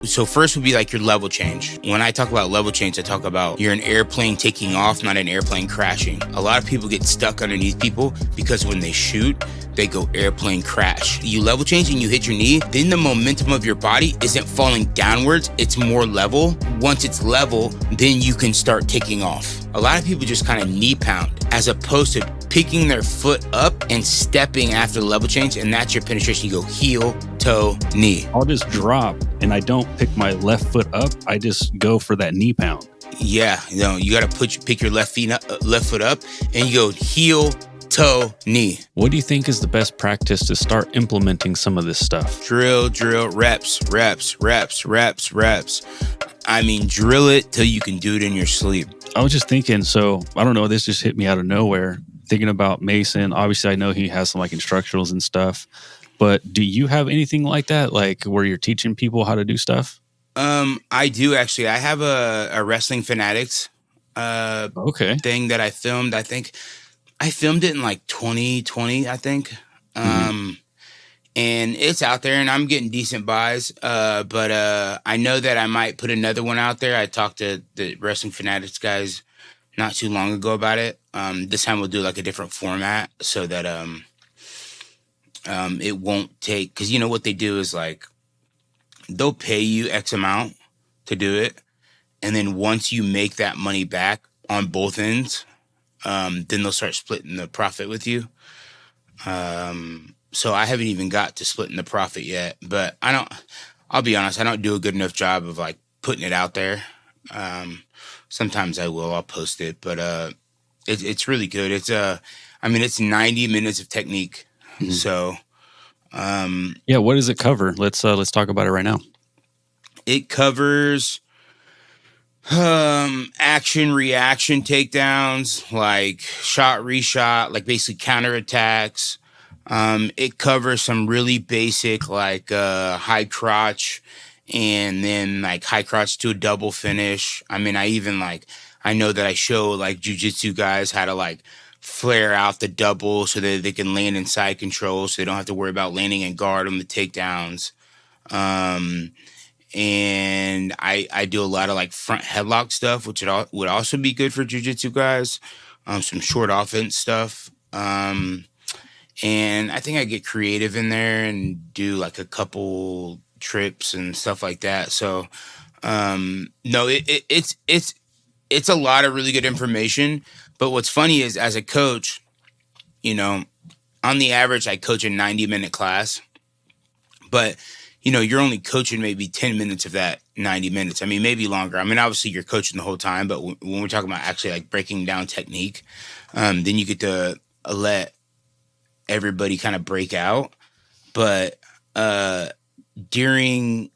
So first would be like your level change. When I talk about level change, I talk about you're an airplane taking off, not an airplane crashing. A lot of people get stuck underneath people because when they shoot, they go airplane crash. You level change and you hit your knee, then the momentum of your body isn't falling downwards, it's more level. Once it's level, then you can start taking off. A lot of people just kind of knee pound as opposed to picking their foot up and stepping after the level change, and that's your penetration. You go heel, toe, knee. I'll just drop and I don't pick my left foot up. I just go for that knee pound. Yeah, you got to pick your left foot up and you go heel, toe, knee. What do you think is the best practice to start implementing some of this stuff? Drill, reps. I mean, drill it till you can do it in your sleep. I was just thinking, so I don't know, this just hit me out of nowhere. Thinking about Mason, obviously I know he has some like instructionals and stuff, but do you have anything like that, like where you're teaching people how to do stuff? I do actually. I have a Wrestling Fanatics thing that I filmed. I think I filmed it in like 2020, I think. And it's out there and I'm getting decent buys. But I know that I might put another one out there. I talked to the Wrestling Fanatics guys not too long ago about it. This time we'll do like a different format so that it won't take, because you know what they do is like they'll pay you X amount to do it, and then once you make that money back on both ends, then they'll start splitting the profit with you. So I haven't even got to splitting the profit yet, but I'll be honest, I don't do a good enough job of like putting it out there. Sometimes I'll post it, but it's really good. It's 90 minutes of technique. Mm-hmm. So, yeah, what does it cover? Let's talk about it right now. It covers action, reaction, takedowns, like shot, reshot, like basically counterattacks. It covers some really basic like high crotch, and then like high crotch to a double finish. I mean, I know that I show like Jiu Jitsu guys how to like flare out the double so that they can land in side control, so they don't have to worry about landing in guard on the takedowns. And I do a lot of like front headlock stuff, which would also be good for Jiu Jitsu guys. Some short offense stuff. And I think I get creative in there and do like a couple trips and stuff like that. So, no, it's a lot of really good information. But what's funny is as a coach, you know, on the average, I coach a 90-minute class, but you know, you're only coaching maybe 10 minutes of that 90 minutes. I mean, maybe longer. I mean, obviously you're coaching the whole time, but when we're talking about actually like breaking down technique, then you get to let everybody kind of break out. But during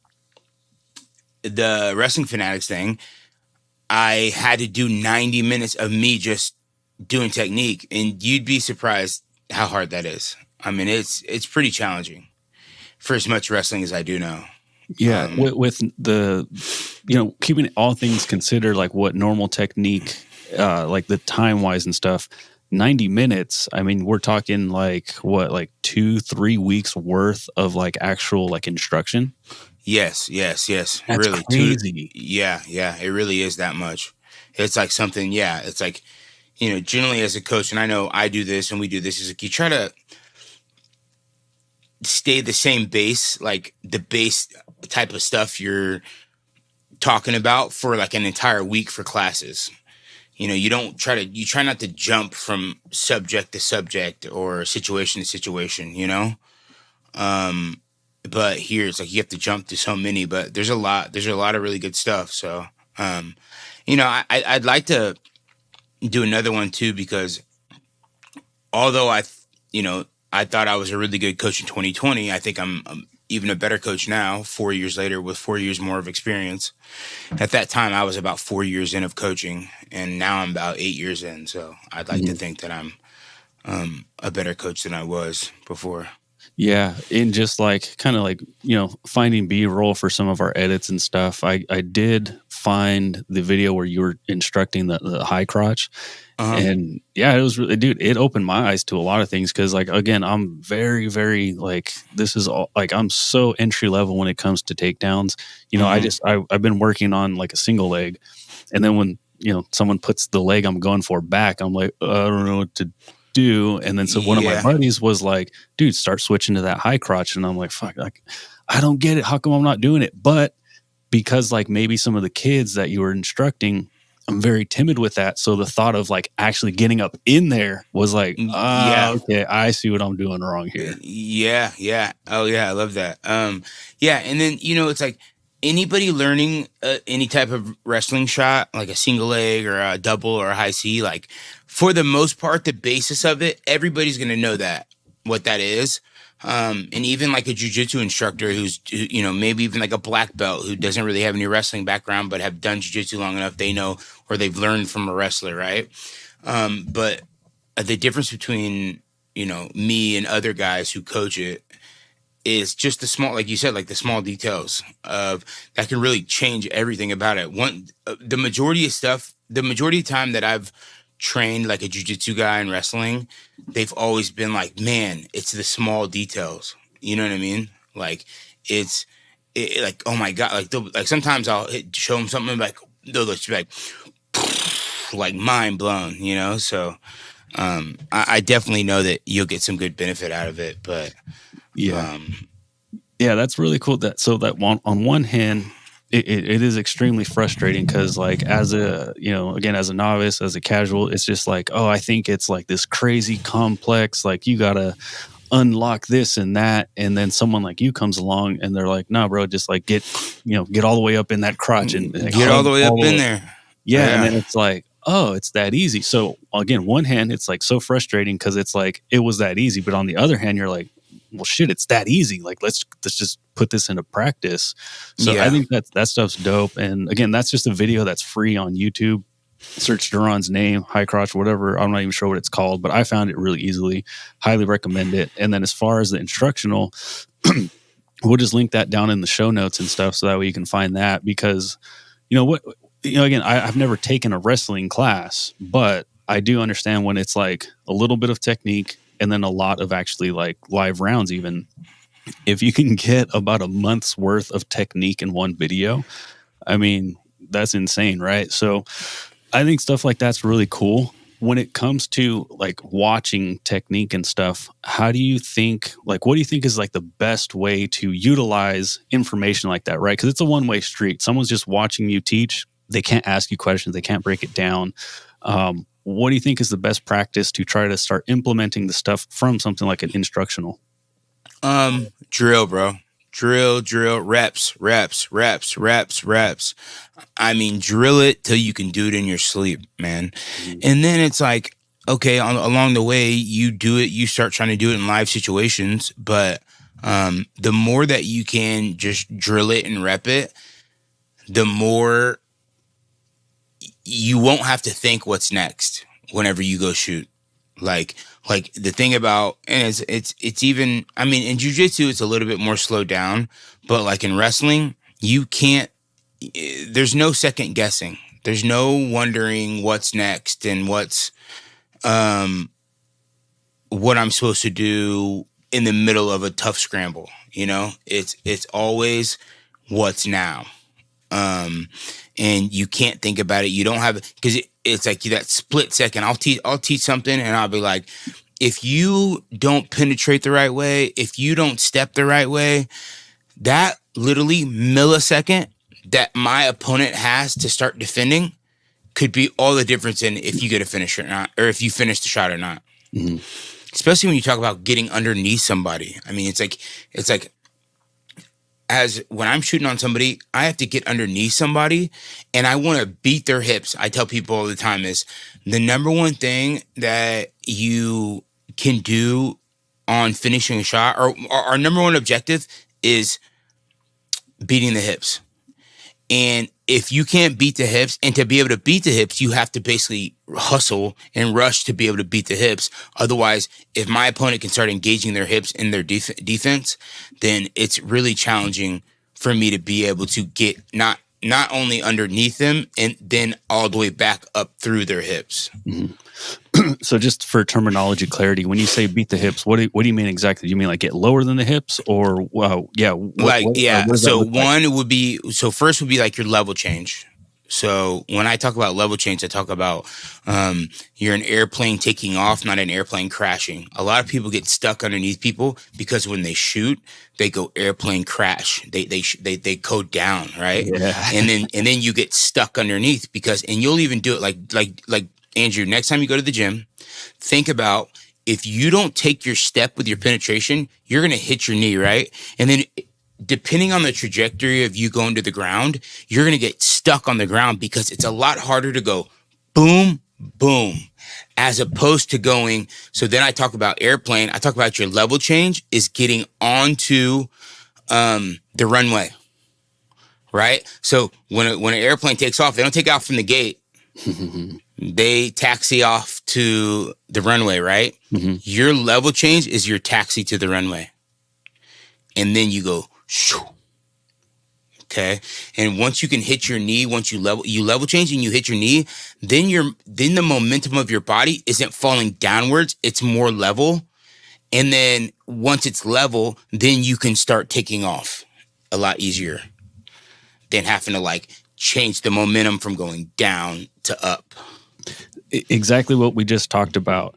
the Wrestling Fanatics thing, I had to do 90 minutes of me just doing technique, and you'd be surprised how hard that is. I mean, it's pretty challenging for as much wrestling as I do know. Yeah, with the, you know, keeping all things considered, like what normal technique, like the time-wise and stuff, 90 minutes, I mean, we're talking like, what, like 2-3 weeks worth of like actual like instruction? Yes. That's really crazy. Yeah, it really is that much. It's like something, it's like, you know, generally as a coach, and I know I do this and we do this, is like you try to stay the same base, like the base type of stuff you're talking about for like an entire week for classes. You know, you try not to jump from subject to subject or situation to situation, you know? But here it's like you have to jump to so many, but there's a lot of really good stuff. So, you know, I'd like to do another one too, because although I thought I was a really good coach in 2020, I think I'm even a better coach now, 4 years later, with 4 years more of experience. At that time, I was about 4 years in of coaching, and now I'm about 8 years in. So I'd like to think that I'm a better coach than I was before. Yeah, and just like kind of like, you know, finding B-roll for some of our edits and stuff. I did find the video where you were instructing the high crotch. And yeah, it was really, dude, it opened my eyes to a lot of things. Cause like, again, I'm very, very like, this is all like, I'm so entry level when it comes to takedowns. You know, I've been working on like a single leg. And then when, you know, someone puts the leg I'm going for back, I'm like, I don't know what to do. And then so one of my buddies was like, dude, start switching to that high crotch. And I'm like, fuck, like, I don't get it. How come I'm not doing it? But because like maybe some of the kids that you were instructing, I'm very timid with that. So the thought of like actually getting up in there was like, okay, I see what I'm doing wrong here. Yeah. Oh yeah, I love that. Yeah, and then you know it's like anybody learning any type of wrestling shot, like a single leg or a double or a high C, like for the most part, the basis of it, everybody's gonna know that what that is. And even like a jiu-jitsu instructor who's, you know, maybe even like a black belt who doesn't really have any wrestling background, but have done jiu-jitsu long enough, they know, or they've learned from a wrestler, right? But the difference between, you know, me and other guys who coach it is just the small, like you said, like the small details of that can really change everything about it. The majority of time that I've trained like a jiu-jitsu guy in wrestling, they've always been like, man, it's the small details. You know what I mean? Like like, oh my God, like sometimes I'll show them something like, they'll just be like mind blown, you know? So, I definitely know that you'll get some good benefit out of it, but yeah, that's really cool. On one hand, it is extremely frustrating because like as a, you know, again, as a novice, as a casual, it's just like, oh, I think it's like this crazy complex, like you gotta unlock this and that, and then someone like you comes along and they're like, nah, bro, just like get all the way up in that crotch and like, get all the way up in there. Yeah, and then it's like, oh, it's that easy. So again, one hand, it's like so frustrating because it's like it was that easy, but on the other hand, you're like, well, shit, it's that easy. Like let's just put this into practice. So I think that stuff's dope. And again, that's just a video that's free on YouTube. Search Deron's name, high crotch, whatever. I'm not even sure what it's called, but I found it really easily. Highly recommend it. And then as far as the instructional, we'll just link that down in the show notes and stuff so that way you can find that because, you know what, you know, again, I've never taken a wrestling class, but I do understand when it's like a little bit of technique and then a lot of actually like live rounds. Even if you can get about a month's worth of technique in one video, I mean, that's insane, right? So I think stuff like that's really cool. When it comes to like watching technique and stuff, how do you think, like, what do you think is like the best way to utilize information like that, right? Because it's a one-way street. Someone's just watching you teach. They can't ask you questions. They can't break it down. What do you think is the best practice to try to start implementing the stuff from something like an instructional? Drill, bro. Drill, reps. I mean, drill it till you can do it in your sleep, man. Mm-hmm. And then it's like, okay, along the way, you do it, you start trying to do it in live situations, but the more that you can just drill it and rep it, the more you won't have to think what's next whenever you go shoot. Like the thing about, and it's even, I mean, in jiu-jitsu, it's a little bit more slowed down, but like in wrestling, you can't, there's no second guessing. There's no wondering what's next and what I'm supposed to do in the middle of a tough scramble. You know, it's always what's now. And you can't think about it. You don't have, because it's like that split second. I'll teach something and I'll be like, if you don't penetrate the right way, if you don't step the right way, that literally millisecond that my opponent has to start defending could be all the difference in if you get a finish or not, or if you finish the shot or not. Mm-hmm. Especially when you talk about getting underneath somebody. I mean, it's like, as when I'm shooting on somebody, I have to get underneath somebody and I want to beat their hips. I tell people all the time is the number one thing that you can do on finishing a shot, or our number one objective is beating the hips. And if you can't beat the hips, and to be able to beat the hips, you have to basically hustle and rush to be able to beat the hips. Otherwise, if my opponent can start engaging their hips in their defense, then it's really challenging for me to be able to get not not only underneath them and then all the way back up through their hips. So just for terminology clarity, when you say beat the hips, what do you mean exactly? Do you mean like get lower than the hips, or what does that So look like? one would be, so first would be like your level change. So when I talk about level change, I talk about you're an airplane taking off, not an airplane crashing. A lot of people get stuck underneath people because when they shoot, they go airplane crash. They go down, right? Yeah. And then you get stuck underneath and you'll even do it like Andrew. Next time you go to the gym, think about, if you don't take your step with your penetration, you're gonna hit your knee, right? And then, depending on the trajectory of you going to the ground, you're going to get stuck on the ground because it's a lot harder to go boom, boom, as opposed to going. So then I talk about airplane. I talk about your level change is getting onto the runway, right? So when an airplane takes off, they don't take off from the gate. They taxi off to the runway, right? Mm-hmm. Your level change is your taxi to the runway. And then you go, shoo. Okay. And once you can hit your knee, once you level change and you hit your knee, then the momentum of your body isn't falling downwards. It's more level. And then once it's level, then you can start taking off a lot easier than having to like change the momentum from going down to up. Exactly what we just talked about.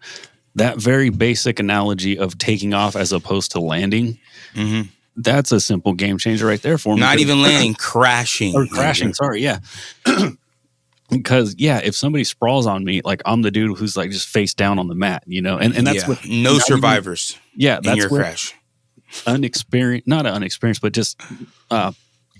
That very basic analogy of taking off as opposed to landing. Mm-hmm. That's a simple game changer right there for me. Not even landing, crashing. Or crashing, sorry, yeah. Because, yeah, if somebody sprawls on me, like I'm the dude who's like just face down on the mat, you know? And that's what... No survivors that's in your crash. Not unexperienced, but just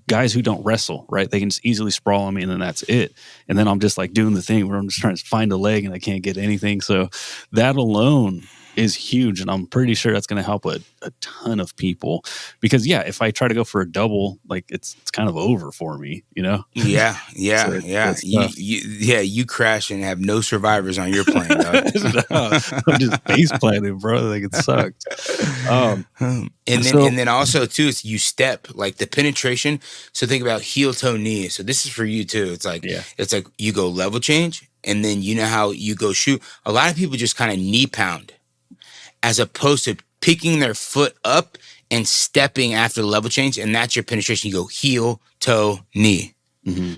guys who don't wrestle, right? They can just easily sprawl on me and then that's it. And then I'm just like doing the thing where I'm just trying to find a leg and I can't get anything. So that alone is huge, and I'm pretty sure that's going to help a ton of people. Because if I try to go for a double, like it's kind of over for me, you know. Yeah. So You crash and have no survivors on your plane. No, I'm just base planning, bro. Like it sucks. And then also too, is you step like the penetration. So think about heel toe knee. So this is for you too. It's like you go level change, and then you know how you go shoot. A lot of people just kind of knee pound, as opposed to picking their foot up and stepping after the level change. And that's your penetration. You go heel, toe, knee. Mm-hmm.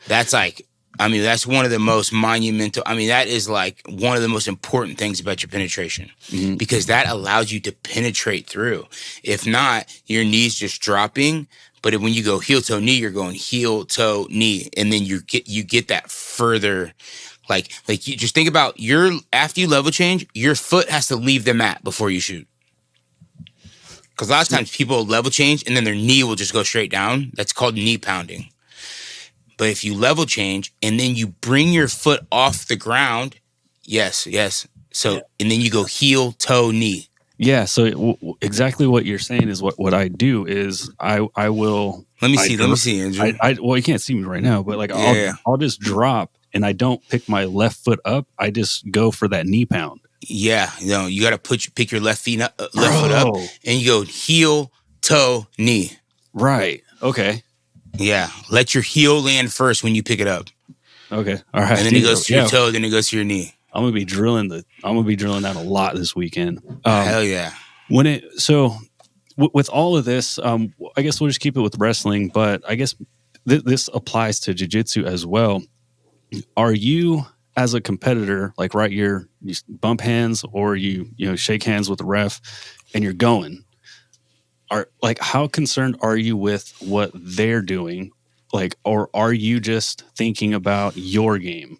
That's like, that's one of the most monumental. That is like one of the most important things about your penetration, because that allows you to penetrate through. If not, your knee's just dropping. But when you go heel, toe, knee, you're going heel, toe, knee. And then you get that further. Like you just think about after you level change, your foot has to leave the mat before you shoot. Because a lot of times people level change and then their knee will just go straight down. That's called knee pounding. But if you level change and then you bring your foot off the ground, yes. So, and then you go heel, toe, knee. Yeah. So exactly what you're saying is what I do is I will. Let me see, Andrew. Well, you can't see me right now, but like I'll just drop. And I don't pick my left foot up. I just go for that knee pound. Yeah, you got to pick your left foot up, and you go heel, toe, knee. Right. Okay. Yeah. Let your heel land first when you pick it up. Okay. All right. And then it goes to your toe, then it goes to your knee. I'm gonna be drilling that a lot this weekend. Hell yeah. With all of this, I guess we'll just keep it with wrestling, but I guess this applies to jiu-jitsu as well. Are you, as a competitor, like you bump hands or you shake hands with the ref and you're going? How concerned are you with what they're doing? Or are you just thinking about your game?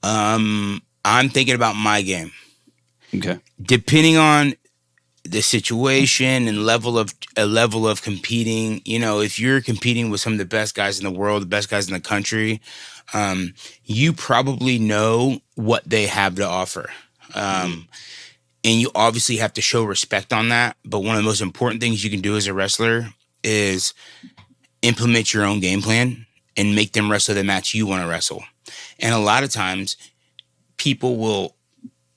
I'm thinking about my game. Okay. Depending on the situation and level of competing, if you're competing with some of the best guys in the world, the best guys in the country, you probably know what they have to offer. And you obviously have to show respect on that. But one of the most important things you can do as a wrestler is implement your own game plan and make them wrestle the match you want to wrestle. And a lot of times people will,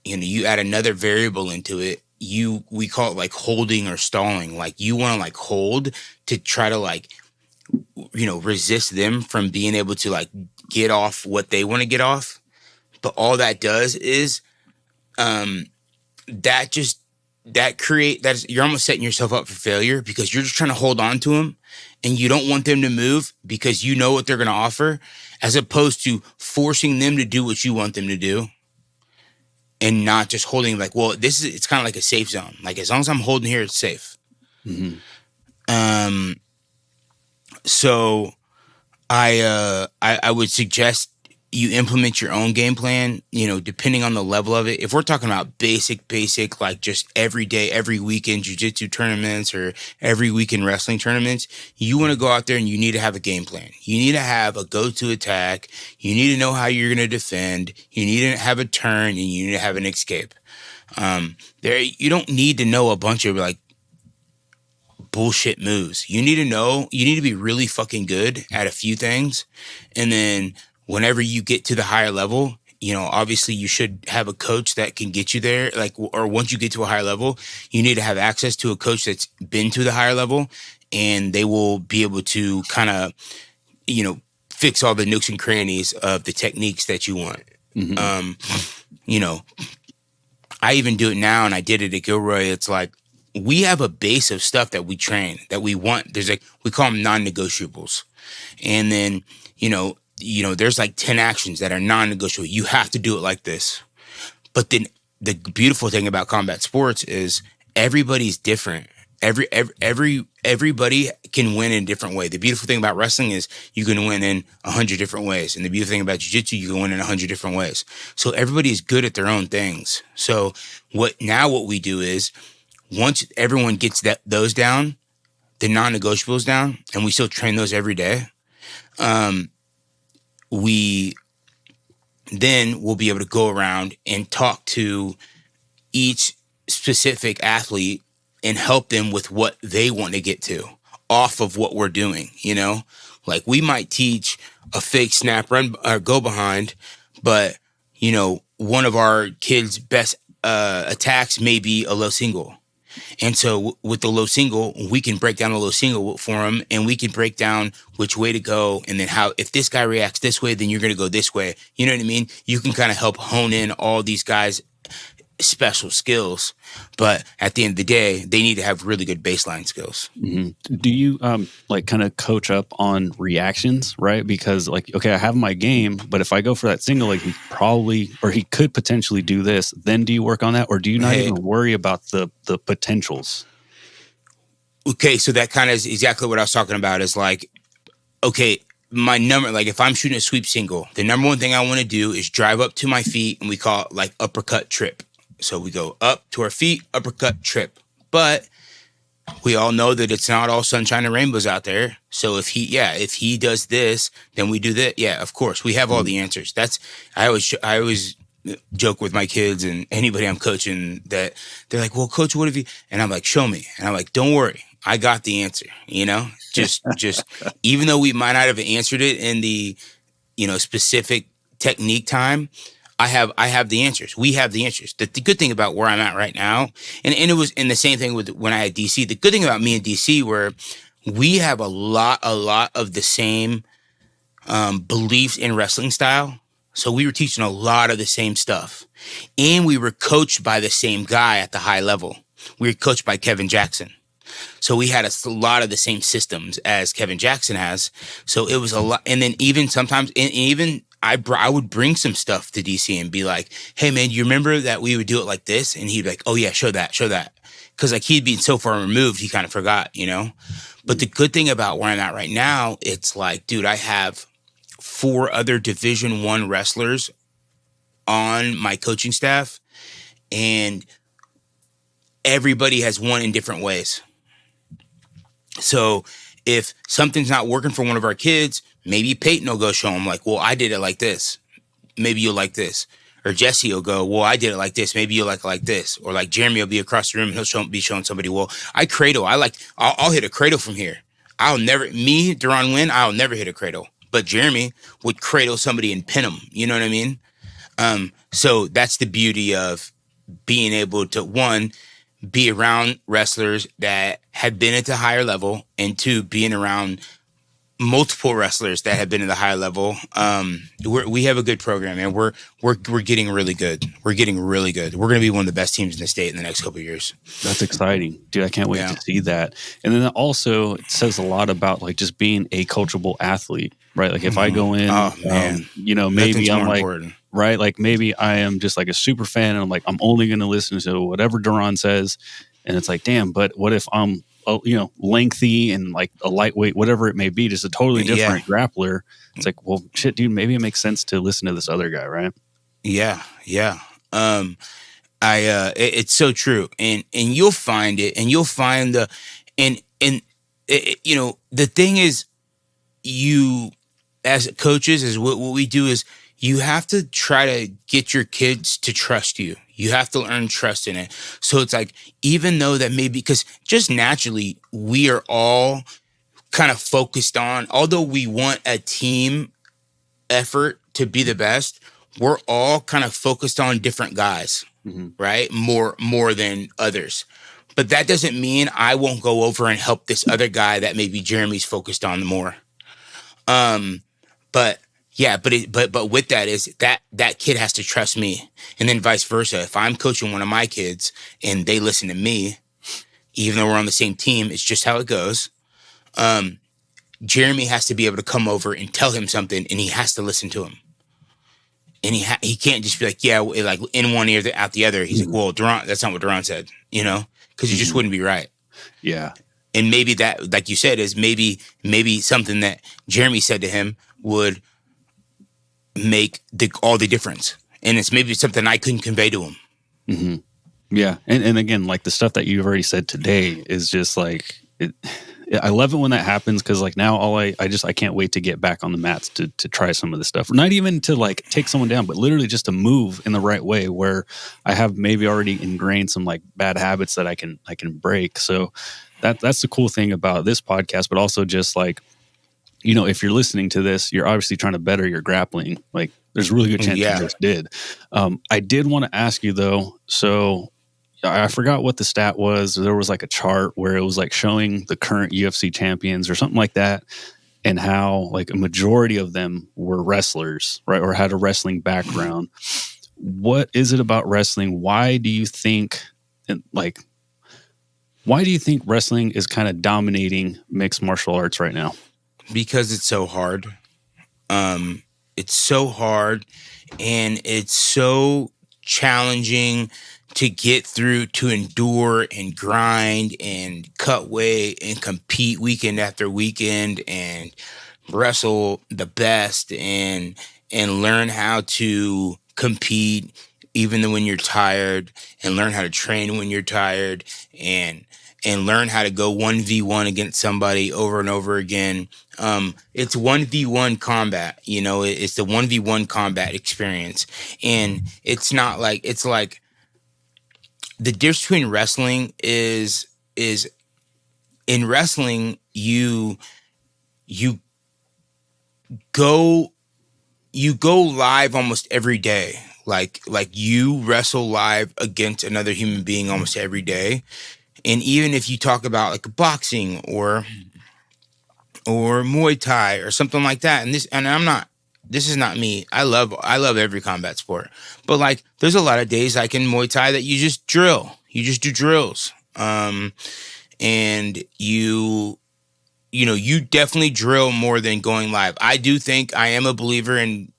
you add another variable into it. We call it like holding or stalling. Like you want to like hold to try to like resist them from being able to like get off what they want to get off. But all that does is you're almost setting yourself up for failure because you're just trying to hold on to them and you don't want them to move because you know what they're going to offer, as opposed to forcing them to do what you want them to do and not just holding like, well, it's kind of like a safe zone. Like as long as I'm holding here, it's safe. Mm-hmm. So I would suggest you implement your own game plan, depending on the level of it. If we're talking about basic, like just every day, every weekend jiu-jitsu tournaments or every weekend wrestling tournaments, you want to go out there and you need to have a game plan. You need to have a go-to attack. You need to know how you're going to defend. You need to have a turn and you need to have an escape. You don't need to know a bunch of like bullshit moves. You need to be really fucking good at a few things. And then whenever you get to the higher level, obviously you should have a coach that can get you there. Like, or once you get to a higher level, you need to have access to a coach that's been to the higher level and they will be able to kind of, fix all the nooks and crannies of the techniques that you want. Mm-hmm. I even do it now and I did it at Gilroy. It's like, we have a base of stuff that we train that we want. We call them non-negotiables. And then, there's like 10 actions that are non-negotiable. You have to do it like this. But then the beautiful thing about combat sports is everybody's different. Everybody can win in a different way. The beautiful thing about wrestling is you can win in 100 different ways. And the beautiful thing about jiu-jitsu, you can win in 100 different ways. So everybody is good at their own things. So what we do is, once everyone gets those down, the non-negotiables down, and we still train those every day, we then will be able to go around and talk to each specific athlete and help them with what they want to get to off of what we're doing, Like we might teach a fake snap run or go behind, but, one of our kids' best attacks may be a low single. And so with the low single, we can break down the low single for them and we can break down which way to go. And then if this guy reacts this way, then you're going to go this way. You know what I mean? You can kind of help hone in all these guys' special skills. But at the end of the day, they need to have really good baseline skills. Mm-hmm. Do you kind of coach up on reactions, right? Because okay, I have my game, but if I go for that single, like he could potentially do this, then do you work on that? Or do you not even worry about the potentials? Okay, so that kind of is exactly what I was talking about is like, okay, my number, like if I'm shooting a sweep single, the number one thing I want to do is drive up to my feet and we call it like uppercut trip. So we go up to our feet, uppercut, trip. But we all know that it's not all sunshine and rainbows out there. So if he does this, then we do that. Yeah, of course. We have all the answers. I always joke with my kids and anybody I'm coaching that they're like, well, coach, what have you? And I'm like, show me. And I'm like, don't worry. I got the answer, just even though we might not have answered it in the, specific technique time, I have the answers. We have the answers. The good thing about where I'm at right now, and it was in the same thing with when I had DC. The good thing about me and DC were we have a lot of the same beliefs in wrestling style. So we were teaching a lot of the same stuff, and we were coached by the same guy at the high level. We were coached by Kevin Jackson. So we had a lot of the same systems as Kevin Jackson has. So it was a lot. And then even sometimes, I would bring some stuff to DC and be like, hey, man, you remember that we would do it like this? And he'd be like, oh, yeah, show that. Because like he'd been so far removed, he kind of forgot, But the good thing about where I'm at right now, it's like, dude, I have 4 other Division I wrestlers on my coaching staff. And everybody has won in different ways. So if something's not working for one of our kids, maybe Peyton will go show him like, well, I did it like this. Maybe you'll like this. Or Jesse will go, well, I did it like this. Maybe you'll like this. Or like Jeremy will be across the room and he'll be showing somebody, well, I cradle. I'll hit a cradle from here. Deron Winn, I'll never hit a cradle. But Jeremy would cradle somebody and pin them. You know what I mean? So that's the beauty of being able to, 1, be around wrestlers that have been at the higher level, and 2, being around multiple wrestlers that have been in the high level. We have a good program, and we're getting really good. We're getting really good. We're going to be one of the best teams in the state in the next couple of years. That's exciting, dude. I can't wait Yeah. to see that. And then also it says a lot about like just being a coachable athlete, right? Like if I go in, Oh man, maybe nothing's I'm more like, important. right? Like maybe I am just like a super fan and I'm like, I'm only going to listen to whatever Deron says. And it's like, damn, but what if I'm, lengthy and like a lightweight, whatever it may be, just a totally different grappler. It's like, well, shit, dude, maybe it makes sense to listen to this other guy, right? Yeah. It's so true, and you'll find it, and you'll find the thing is, you as coaches is what we do is you have to try to get your kids to trust you. You have to earn trust in it. So it's like, even though that maybe, because just naturally we are all kind of focused on, although we want a team effort to be the best, we're all kind of focused on different guys, right? More than others. But that doesn't mean I won't go over and help this other guy that maybe Jeremy's focused on more. But with that is that kid has to trust me, and then vice versa. If I'm coaching one of my kids and they listen to me, even though we're on the same team, it's just how it goes. Jeremy has to be able to come over and tell him something, and he has to listen to him. And he can't just be like, yeah, like in one ear out the other. He's like, well, Deron, that's not what Deron said, because it just wouldn't be right. Yeah. And maybe that, like you said, is maybe something that Jeremy said to him would make all the difference. And it's maybe something I couldn't convey to him. Mm-hmm. Yeah. And again, like the stuff that you've already said today is just like, I love it when that happens, because like now I can't wait to get back on the mats to try some of this stuff. Not even to like take someone down, but literally just to move in the right way, where I have maybe already ingrained some like bad habits that I can break. So that's the cool thing about this podcast, but also just like, if you're listening to this, you're obviously trying to better your grappling. Like there's a really good chance you just did. I did want to ask you though. So I forgot what the stat was. There was like a chart where it was like showing the current UFC champions or something like that, and how like a majority of them were wrestlers, right? Or had a wrestling background. What is it about wrestling? Why do you think wrestling is kind of dominating mixed martial arts right now? Because it's so hard. It's so hard, and it's so challenging to get through, to endure and grind and cut weight and compete weekend after weekend and wrestle the best and learn how to compete even when you're tired, and learn how to train when you're tired, and learn how to go 1v1 against somebody over and over again. It's 1v1 combat, it's the 1v1 combat experience. And it's not like, it's like the difference between wrestling is in wrestling, you go live almost every day. Like you wrestle live against another human being almost every day. And even if you talk about like boxing or Muay Thai or something like that, this is not me. I love every combat sport, but like there's a lot of days like in Muay Thai that you just drill. You just do drills. And you definitely drill more than going live. I do think I am a believer in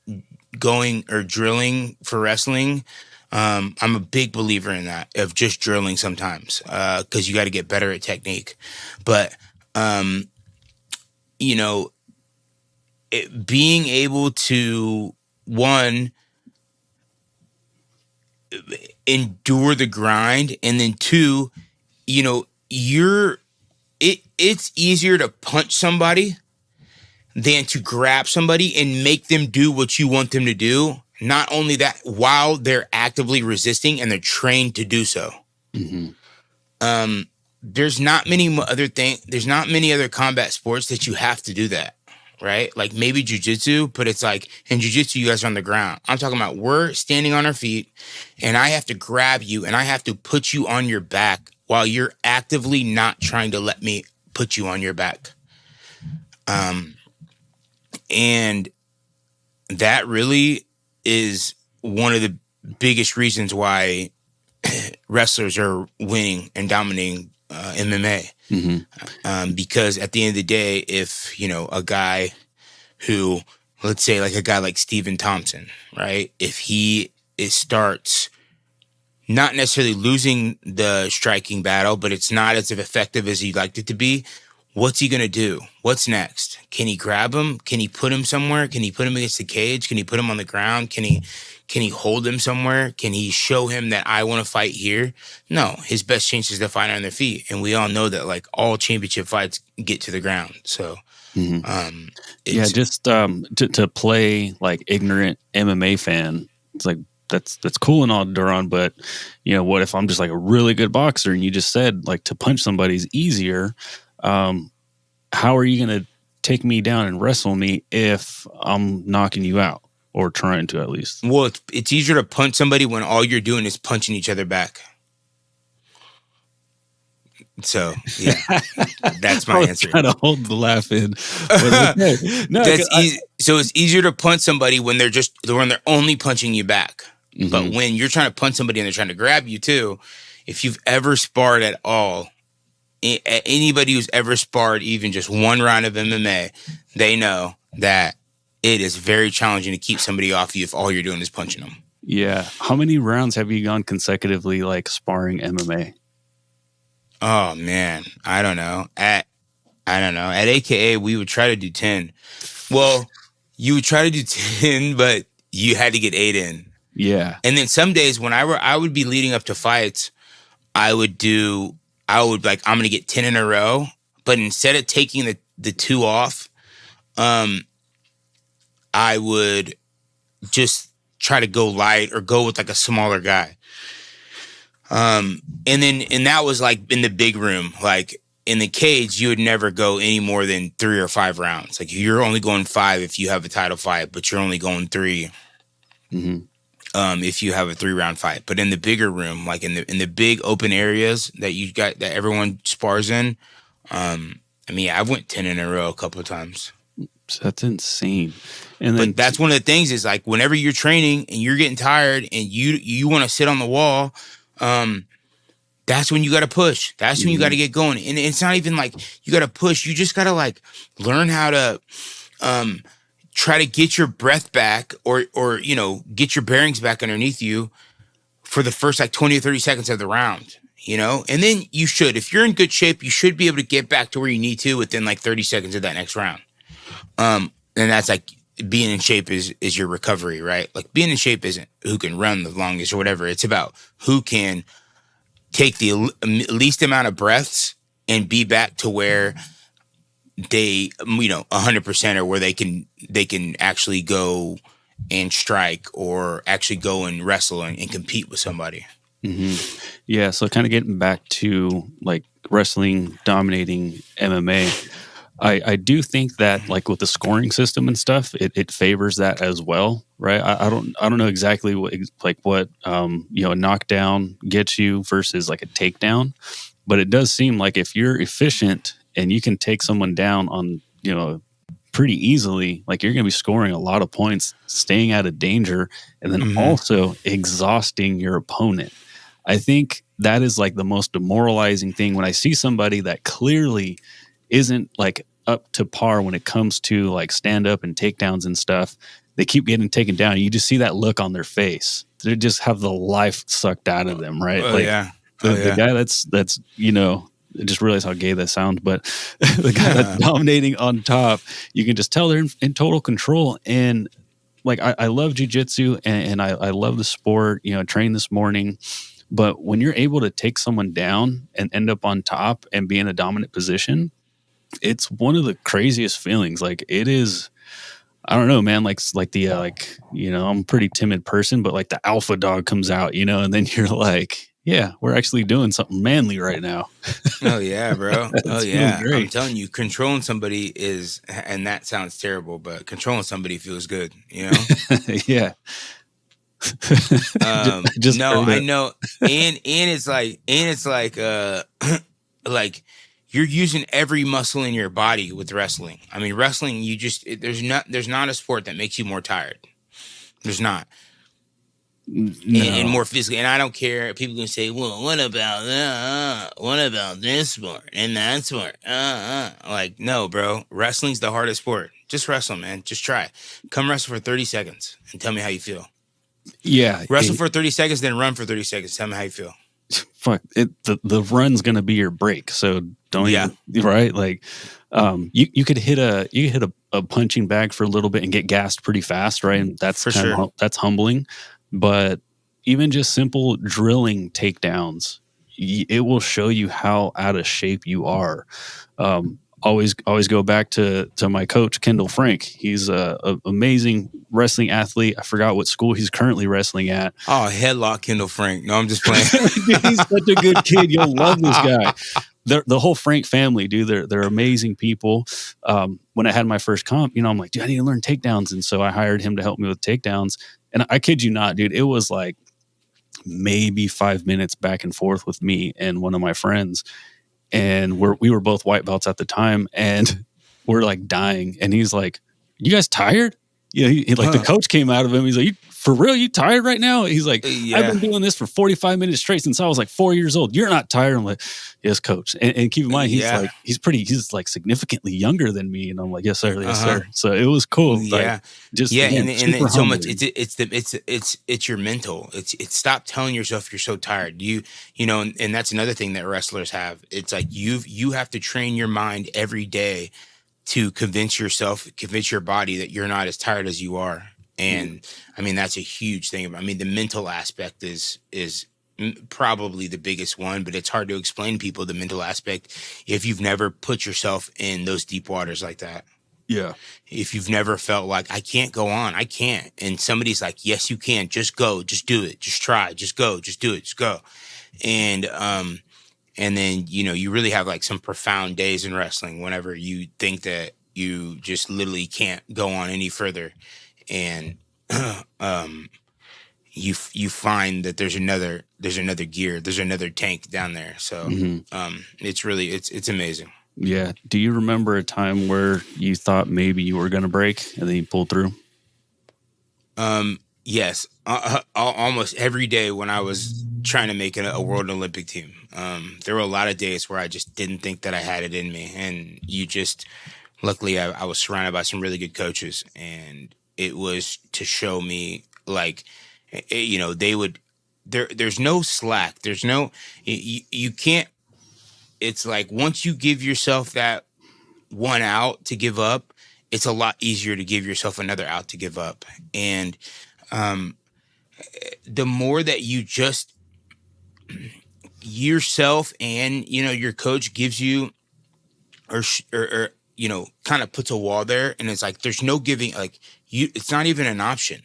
going or drilling for wrestling. I'm a big believer in that, of just drilling sometimes, because you got to get better at technique. But, being able to, one, endure the grind, and then two, it's easier to punch somebody than to grab somebody and make them do what you want them to do. Not only that, while they're actively resisting and they're trained to do so. Mm-hmm. There's not many other combat sports that you have to do that, right? Like maybe Jiu Jitsu, but it's like in Jiu Jitsu, you guys are on the ground. I'm talking about we're standing on our feet, and I have to grab you and I have to put you on your back while you're actively not trying to let me put you on your back. And that really is one of the biggest reasons why wrestlers are winning and dominating MMA. Because at the end of the day, if, you know, a guy who, let's say like a guy like Stephen Thompson, right? If he starts not necessarily losing the striking battle, but it's not as effective as he'd like it to be, what's he going to do? What's next? Can he grab him? Can he put him somewhere? Can he put him against the cage? Can he put him on the ground? Can he hold him somewhere? Can he show him that I want to fight here? No, his best chance is to fight on their feet. And we all know that like all championship fights get to the ground. So, just to play like ignorant MMA fan, it's like, that's cool and all, Deron, but you know, what if I'm just like a really good boxer and you just said like to punch somebody is easier? How are you going to take me down and wrestle me if I'm knocking you out, or trying to at least? Well, it's easier to punch somebody when all you're doing is punching each other back. So yeah, that's my answer. Trying to hold the laugh in. No, that's easy. So it's easier to punch somebody when they're only punching you back. But when you're trying to punch somebody and they're trying to grab you too, if you've ever sparred at all, anybody who's ever sparred even just one round of MMA, they know that it is very challenging to keep somebody off you if all you're doing is punching them. Yeah. How many rounds have you gone consecutively like sparring MMA? Oh man, I don't know. At AKA, we would try to do 10. Well, you would try to do 10, but you had to get 8 in. Yeah. And then some days when I would be leading up to fights, I would like, I'm going to get 10 in a row, but instead of taking the 2 off, I would just try to go light or go with like a smaller guy. And that was like in the big room. Like in the cage, you would never go any more than 3 or 5 rounds. Like you're only going 5 if you have a title fight, but you're only going 3 if you have a 3-round fight. But in the bigger room, like in the big open areas that everyone spars in, I've went 10 in a row a couple of times. So that's insane. But that's one of the things is like whenever you're training and you're getting tired and you want to sit on the wall, that's when you got to push. That's when you got to get going. And it's not even like you got to push. You just got to like learn how to try to get your breath back or you know, get your bearings back underneath you for the first like 20 or 30 seconds of the round, you know? And then if you're in good shape, you should be able to get back to where you need to within like 30 seconds of that next round. And that's like being in shape is your recovery, right? Like being in shape isn't who can run the longest or whatever. It's about who can take the least amount of breaths and be back to where they, you know, 100% or where they can actually go and strike or actually go and wrestle and compete with somebody. Yeah. So kind of getting back to like wrestling dominating MMA, I do think that like with the scoring system and stuff, it favors that as well, right? I don't know exactly what a knockdown gets you versus like a takedown, but it does seem like if you're efficient and you can take someone down on, you know, pretty easily, like you're going to be scoring a lot of points, staying out of danger, and then also exhausting your opponent. I think that is like the most demoralizing thing when I see somebody that clearly isn't like up to par when it comes to like stand up and takedowns and stuff. They keep getting taken down. You just see that look on their face. They just have the life sucked out of them, right? The guy that's, you know, I just realized how gay that sounds, but the guy that's dominating on top, you can just tell they're in total control. And like, I love jiu-jitsu and I love the sport, you know, trained this morning. But when you're able to take someone down and end up on top and be in a dominant position, it's one of the craziest feelings. Like it is, I don't know, man, like the, like, you know, I'm a pretty timid person, but like the alpha dog comes out, you know, and then you're like, yeah, we're actually doing something manly right now. Oh yeah, bro. Oh yeah. I'm telling you, controlling somebody is, and that sounds terrible, but controlling somebody feels good, you know? Yeah. No, I know. And it's like, like you're using every muscle in your body with wrestling. I mean, wrestling, there's not a sport that makes you more tired. There's not. No. And more physically. And I don't care. People can say, well, what about this sport and that sport? Like, no, bro. Wrestling's the hardest sport. Just wrestle, man. Just try. Come wrestle for 30 seconds and tell me how you feel. Yeah. Wrestle for 30 seconds, then run for 30 seconds. Tell me how you feel. Fuck it. The run's going to be your break. So don't even, right? Like, you could hit a punching bag for a little bit and get gassed pretty fast, right? And that's For sure. That's humbling. But even just simple drilling takedowns, it will show you how out of shape you are. Always go back to my coach, Kendall Frank. He's a amazing wrestling athlete. I forgot what school he's currently wrestling at. Oh, headlock Kendall Frank. No, I'm just playing. He's such a good kid. You'll love this guy. The whole Frank family, dude, they're amazing people. When I had my first comp, I'm like, dude, I need to learn takedowns. And so I hired him to help me with takedowns. And I kid you not, dude, it was like maybe 5 minutes back and forth with me and one of my friends. And we were both white belts at the time, and we're like dying. And he's like, "You guys tired?" Yeah, he like the coach came out of him. He's like, "For real? You tired right now?" He's like, "I've been doing this for 45 minutes straight since I was like 4 years old. You're not tired?" I'm like, "Yes, coach." And keep in mind, he's like significantly younger than me. And I'm like, "Yes, sir, yes, sir." So it was cool. Yeah, like, and it's so much. It's your mental. It's stop telling yourself you're so tired. And that's another thing that wrestlers have. It's like you have to train your mind every day to convince your body that you're not as tired as you are. And I mean, that's a huge thing. I mean, the mental aspect is probably the biggest one, but it's hard to explain to people the mental aspect if you've never put yourself in those deep waters like that. Yeah. If you've never felt like I can't go on, I can't. And somebody's like, yes, you can. Just go, just do it. Just try, just go, just do it. Just go. And then, you really have like some profound days in wrestling whenever you think that you just literally can't go on any further. And, you find that there's another gear, there's another tank down there. So, it's really, it's amazing. Yeah. Do you remember a time where you thought maybe you were going to break and then you pulled through? Yes. Almost every day when I was trying to make a world Olympic team, there were a lot of days where I just didn't think that I had it in me. And luckily I was surrounded by some really good coaches, and it was to show me like, there's no slack. There's no, you can't, it's like once you give yourself that one out to give up, it's a lot easier to give yourself another out to give up. And the more that you just yourself and your coach gives you or kind of puts a wall there, and it's like there's no giving, like it's not even an option.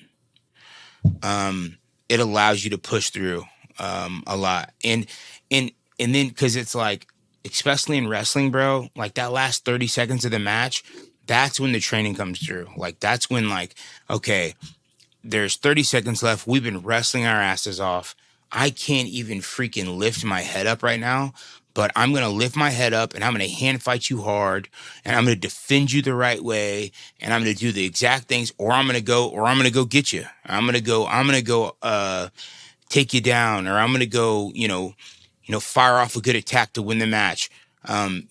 It allows you to push through a lot. And then because it's like, especially in wrestling, bro, like that last 30 seconds of the match, that's when the training comes through. Like that's when, like, okay, there's 30 seconds left. We've been wrestling our asses off. I can't even freaking lift my head up right now, but I'm going to lift my head up and I'm going to hand fight you hard, and I'm going to defend you the right way, and I'm going to do the exact things, or I'm going to go get you. I'm going to go take you down, or I'm going to go, fire off a good attack to win the match.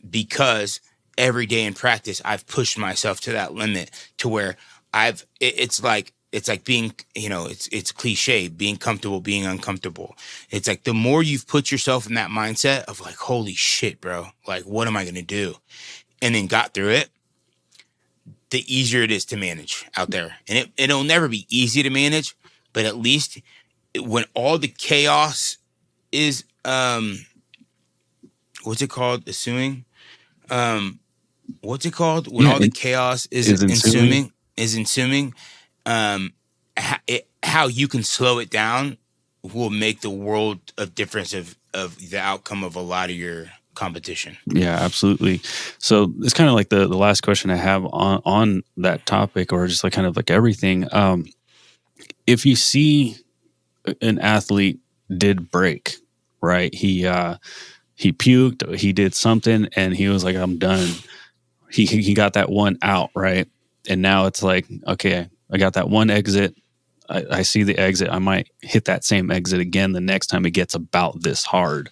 Because every day in practice, I've pushed myself to that limit to where it's like being, it's cliche, being comfortable, being uncomfortable. It's like the more you've put yourself in that mindset of like, holy shit, bro, like, what am I going to do? And then got through it, the easier it is to manage out there. And it'll never be easy to manage, but at least when all the chaos is, what's it called? Assuming, what's it called? When all the chaos is ensuing, how you can slow it down will make the world of difference of the outcome of a lot of your competition. Yeah, absolutely. So it's kind of like the last question I have on that topic, or just like kind of like everything. If you see an athlete did break, right? He he puked, he did something, and he was like, I'm done. He got that one out, right? And now it's like, okay, I got that one exit. I see the exit. I might hit that same exit again the next time it gets about this hard.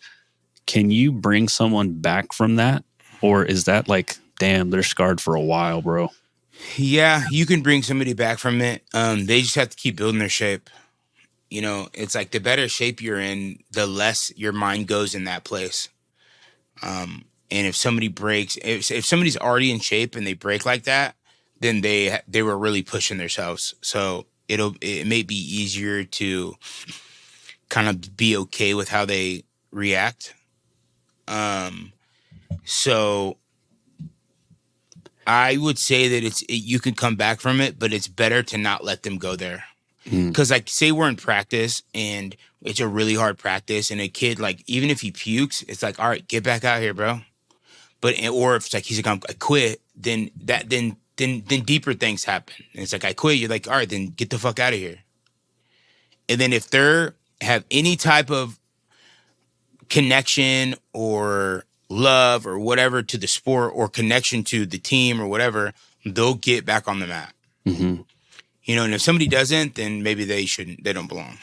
Can you bring someone back from that? Or is that like, damn, they're scarred for a while, bro? Yeah, you can bring somebody back from it. They just have to keep building their shape. You know, it's like the better shape you're in, the less your mind goes in that place. And if somebody breaks, if somebody's already in shape and they break like that, then they were really pushing themselves. So it may be easier to kind of be okay with how they react. So I would say that you can come back from it, but it's better to not let them go there. Because like, say we're in practice and it's a really hard practice, and a kid, like, even if he pukes, it's like, all right, get back out here, bro. But or if it's like he's like, I quit, then deeper things happen. And it's like, I quit. You're like, all right, then get the fuck out of here. And then if they have any type of connection or love or whatever to the sport, or connection to the team or whatever, they'll get back on the mat. Mm-hmm. You know, and if somebody doesn't, then maybe they don't belong.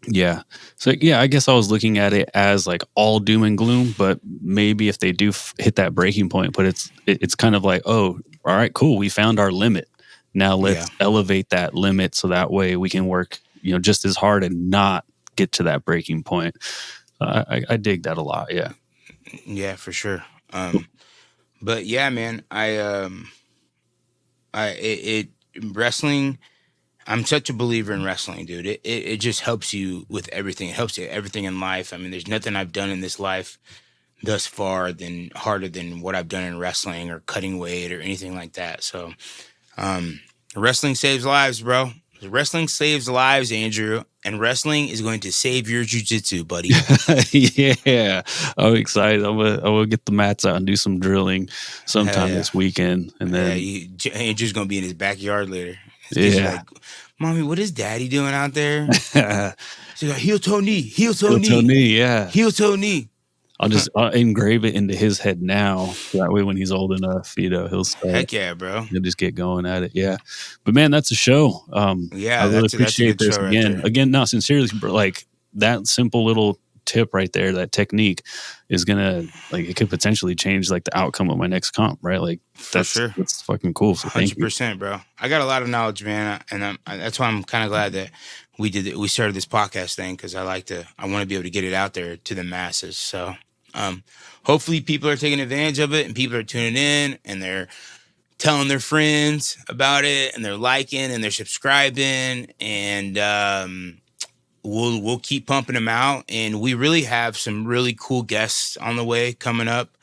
Yeah. So, yeah, I guess I was looking at it as like all doom and gloom, but maybe if they do hit that breaking point, but it's kind of like, oh, all right, cool. We found our limit. Now let's elevate that limit so that way we can work, just as hard and not get to that breaking point. I dig that a lot. Yeah. Yeah, for sure. But yeah, man, wrestling, I'm such a believer in wrestling, dude. It just helps you with everything. It helps you everything in life. I mean, there's nothing I've done in this life thus far harder than what I've done in wrestling or cutting weight or anything like that. So, wrestling saves lives, bro. Wrestling saves lives, Andrew, and wrestling is going to save your jiu-jitsu, buddy. Yeah, I'm excited. I will get the mats out and do some drilling sometime this weekend, and then Andrew's gonna be in his backyard later. He's like, Mommy, what is Daddy doing out there? She's like, heel toe knee, heel toe knee, yeah, heel toe knee. I'll engrave it into his head now. So that way, when he's old enough, he'll start. Heck yeah, bro. He'll just get going at it. Yeah. But man, that's a show. I really appreciate this again. Right again, no, sincerely, bro, like that simple little tip right there, that technique is gonna, like, it could potentially change like the outcome of my next comp, right? Like that's fucking cool. So 100%, bro. I got a lot of knowledge, man, and that's why I'm kind of glad that we started this podcast thing, because I want to be able to get it out there to the masses. So hopefully people are taking advantage of it, and people are tuning in, and they're telling their friends about it, and they're liking, and they're subscribing, and we'll keep pumping them out. And we really have some really cool guests on the way coming up,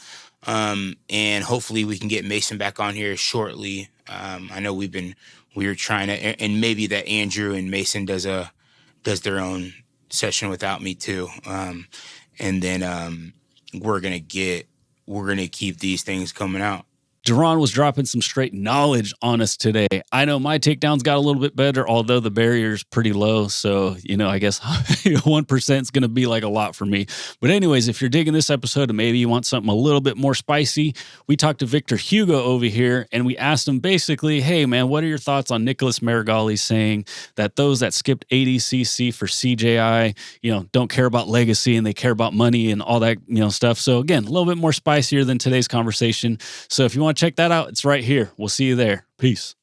and hopefully we can get Mason back on here shortly. I know we were trying to, and maybe that Andrew and Mason does their own session without me too, and then we're gonna keep these things coming out. Deron was dropping some straight knowledge on us today. I know my takedowns got a little bit better, although the barrier's pretty low. So, I guess 1% is going to be like a lot for me. But anyways, if you're digging this episode and maybe you want something a little bit more spicy, we talked to Victor Hugo over here, and we asked him basically, hey, man, what are your thoughts on Nicholas Marigali saying that those that skipped ADCC for CJI, don't care about legacy and they care about money and all that, stuff. So again, a little bit more spicier than today's conversation. So if you want to check that out, it's right here. We'll see you there. Peace.